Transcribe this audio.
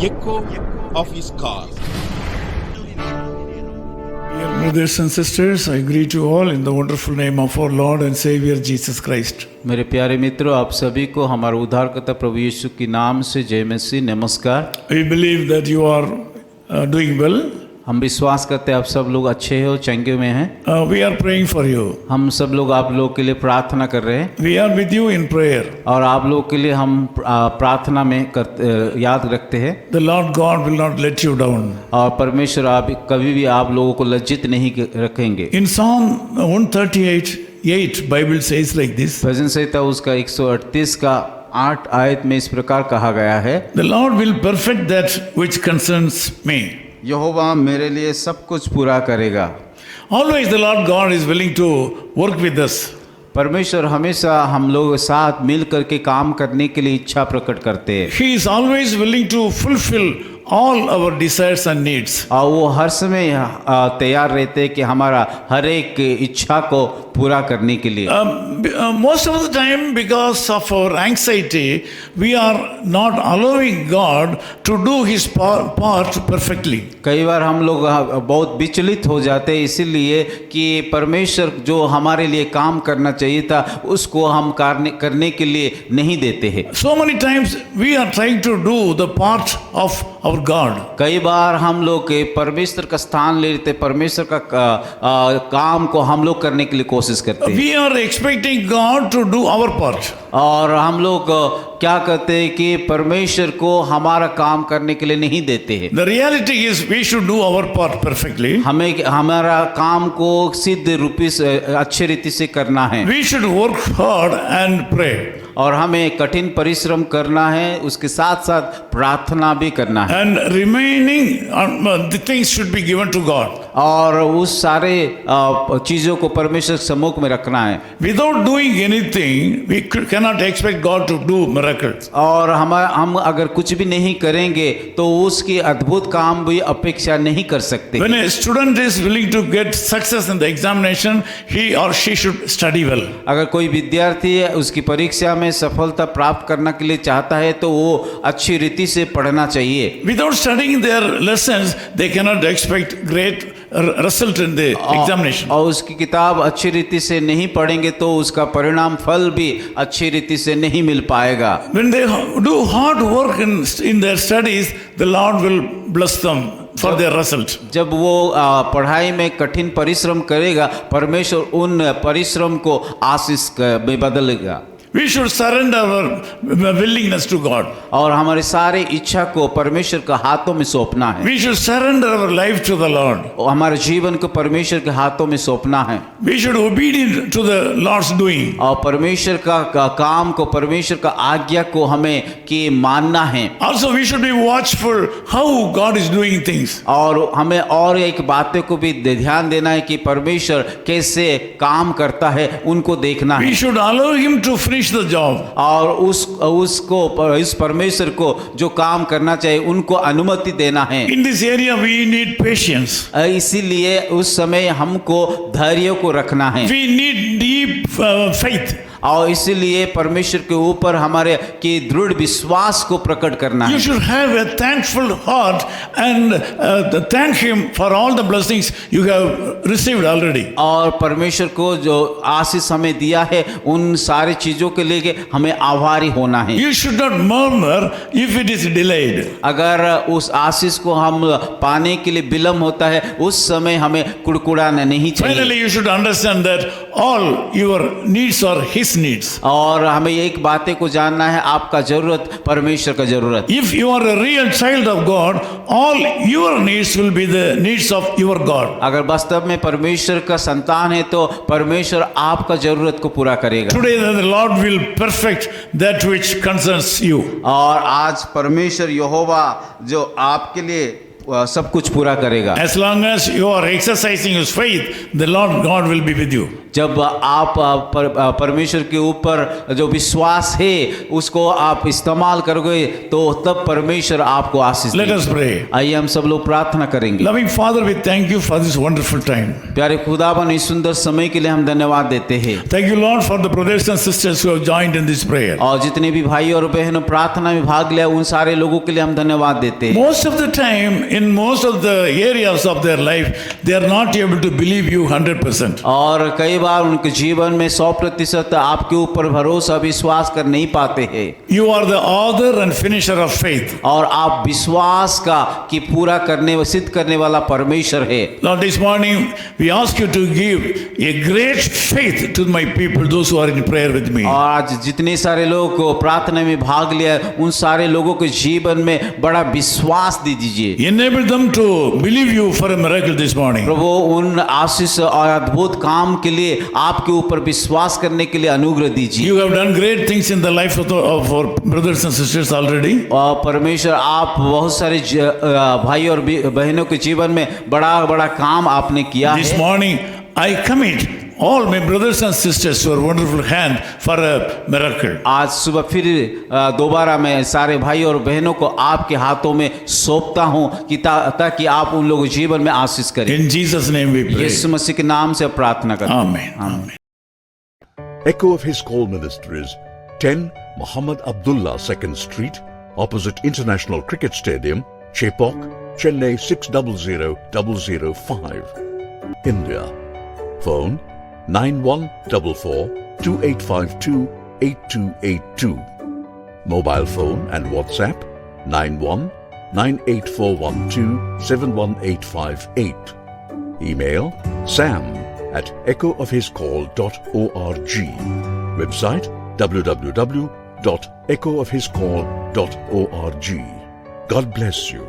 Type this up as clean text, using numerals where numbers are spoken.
echo of his call. Dear brothers and sisters, I greet you all in the wonderful name of our Lord and Savior Jesus Christ. मेरे प्यारे मित्रों, आप सभी को हमारे उद्धारकर्ता प्रभु यीशु के नाम से जय मसीह नमस्कार। We believe that you are doing well. हम विश्वास करते हैं आप सब लोग अच्छे हो, चंगे में हैं। We are praying for you. हम सब लोग आप लोगों के लिए प्रार्थना कर रहे हैं We are with you in prayer. और आप लोगों के लिए हम प्रार्थना में याद रखते हैं। The Lord God will not let you down. और परमेश्वर आप कभी भी आप लोगों को लज्जित नहीं रखेंगे। In Psalm 138:8, Bible says like this. भजन संहिता उसका 138 का 8 आयत में इस प्रकार कहा गया है, The Lord will perfect that which concerns me. यहोवा मेरे लिए सब कुछ पूरा करेगा। Always the Lord God is willing to work with us. परमेश्वर हमेशा हम लोग साथ मिल करके काम करने के लिए इच्छा प्रकट करते हैं। He is always willing to fulfill all our desires and needs. और वो हर समय तैयार रहते हैं कि हमारा हर एक इच्छा को पूरा करने के लिए। Most of the time, because of our anxiety, we are not allowing God to do His part perfectly. कई बार हम लोग बहुत विचलित हो जाते हैं इसीलिए कि परमेश्वर जो हमारे लिए काम करना चाहिए था उसको हम करने के लिए नहीं देते हैं। So many times we are trying to do the part of our God. कई बार हम लोग परमेश्वर का स्थान ले लेते, परमेश्वर का काम को हम लोग करने के लिए कोशिश करते हैं। We are expecting God to do our part. और हम लोग क्या करते हैं कि परमेश्वर को हमारा काम करने के लिए नहीं देते हैं। The reality is we should do our part perfectly. हमें हमारा काम को सिद्ध रूपी से अच्छी रीति से करना है। We should work hard and pray. और हमें कठिन परिश्रम करना है, उसके साथ साथ प्रार्थना भी करना है। And remaining the things should be given to God. और उस सारे चीज़ों को परमेश्वर सम्मुख में रखना है। Without doing anything, we cannot expect God to do miracles. और हम अगर कुछ भी नहीं करेंगे तो उसकी अद्भुत काम भी अपेक्षा नहीं कर सकते। When a student is willing to get success in the examination, he or she should study well. अगर कोई विद्यार्थी उसकी परीक्षा में सफलता प्राप्त करने के लिए चाहता है तो वो अच्छी रीति से पढ़ना चाहिए। Without studying their lessons, they cannot expect great result in the examination. और उसकी किताब अच्छी रीति से नहीं पढ़ेंगे तो उसका परिणाम फल भी अच्छी रीति से नहीं मिल पाएगा। When they do hard work in their studies, the Lord will bless them for their result. जब वो पढ़ाई में कठिन परिश्रम करेगा, परमेश्वर उन परिश्रम को आशीष में बदलेगा। We should surrender our willingness to God. और हमारे सारे इच्छा को परमेश्वर के हाथों में सौंपना है। We should surrender our life to the Lord. और हमारे जीवन को परमेश्वर के हाथों में सौंपना है। We should obedient to the Lord's doing. और परमेश्वर का काम को, परमेश्वर का आज्ञा को हमें कि मानना है। Also we should be watchful how God is doing things. और हमें और एक बातें को भी ध्यान देना है कि परमेश्वर कैसे काम करता है, उनको देखना है। We should allow Him to finish the job. और इस परमेश्वर को जो काम करना चाहिए उनको अनुमति देना है। In this area we need patience. इसीलिए उस समय हमको धैर्य को रखना है। We need deep faith. और इसीलिए परमेश्वर के ऊपर हमारे की दृढ़ विश्वास को प्रकट करना है। You should have a thankful heart and thank Him for all the blessings you have received already. और परमेश्वर को जो आशीष हमें दिया है उन सारी चीजों के लिए हमें आभारी होना है। You should not murmur if it is delayed. अगर उस आशीष को हम पाने के लिए विलम्ब होता है उस समय हमें कुड़कुड़ाना नहीं चाहिए। Finally, you should understand that all your needs are His needs. और हमें एक बातें को जानना है, आपका जरूरत परमेश्वर का जरूरत। If you are a real child of God, all your needs will be the needs of your God. अगर वास्तव में परमेश्वर का संतान है तो परमेश्वर आपका जरूरत को पूरा करेगा। Today the Lord will perfect that which concerns you. और आज परमेश्वर यहोवा जो आपके लिए सब कुछ पूरा करेगा। As long as you are exercising His faith, the Lord God will be with you. जब आप परमेश्वर के ऊपर जो विश्वास है उसको आप इस्तेमाल करोगे तो तब परमेश्वर आपको आशीष Let us देगा। pray. आइए हम सब लोग प्रार्थना करेंगे। Loving Father, we thank you for this wonderful time. प्यारे खुदावन इस सुंदर समय के लिए हम धन्यवाद देते हैं। Thank you, Lord, for the brothers and sisters who have joined in this prayer. और जितने भी भाई और बहनों प्रार्थना में भाग लिया उन सारे लोगों के लिए हम धन्यवाद देते हैं। Most of the time, in most of the areas of their life, they are not able to believe you 100%. और कई बार उनके जीवन में 100% आपके ऊपर भरोसा विश्वास कर नहीं पाते हैं। You are the author and finisher of faith. और आप विश्वास का कि पूरा करने व सिद्ध करने वाला परमेश्वर है। Lord, this morning we ask you to give a great faith to my people, those who are in prayer with me. और आज जितने सारे लोग को प्रार्थना में भाग लिया उन सारे लोगों के जीवन में बड़ा विश्वास दे दीजिए। Enable them to believe you for a miracle this morning. प्रभु उन आशीष और अद्भुत काम के लिए आपके ऊपर विश्वास करने के लिए अनुग्रह दीजिए। You have done great things in the life of our brothers and sisters already. और परमेश्वर आप बहुत सारे भाई और बहनों के जीवन में बड़ा बड़ा काम आपने किया This है। morning I commit all my brothers and sisters to your wonderful hand for a miracle. आज सुबह फिर दोबारा मैं सारे भाई और बहनों को आपके हाथों में सौंपता हूं कि ताकि आप उन लोगों के जीवन में आशीष करें। In Jesus' name we pray. यीशु मसीह के नाम से प्रार्थना करते हैं। Amen. आमीन। Echo of His Call Ministries, 10 Muhammad Abdullah 2nd Street, opposite International Cricket Stadium, Chepauk, Chennai 600005, India. Phone 9144-2852-8282. Mobile phone and WhatsApp 91-98412-71858. Email sam@echoofhiscall.org. Website www.echoofhiscall.org. God bless you.